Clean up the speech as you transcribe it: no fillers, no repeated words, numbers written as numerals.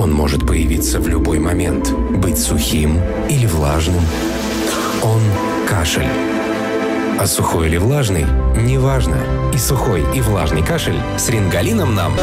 Он может появиться в любой момент, быть сухим или влажным. Он кашель. А сухой или влажный – неважно. И сухой, и влажный кашель с рингалином нам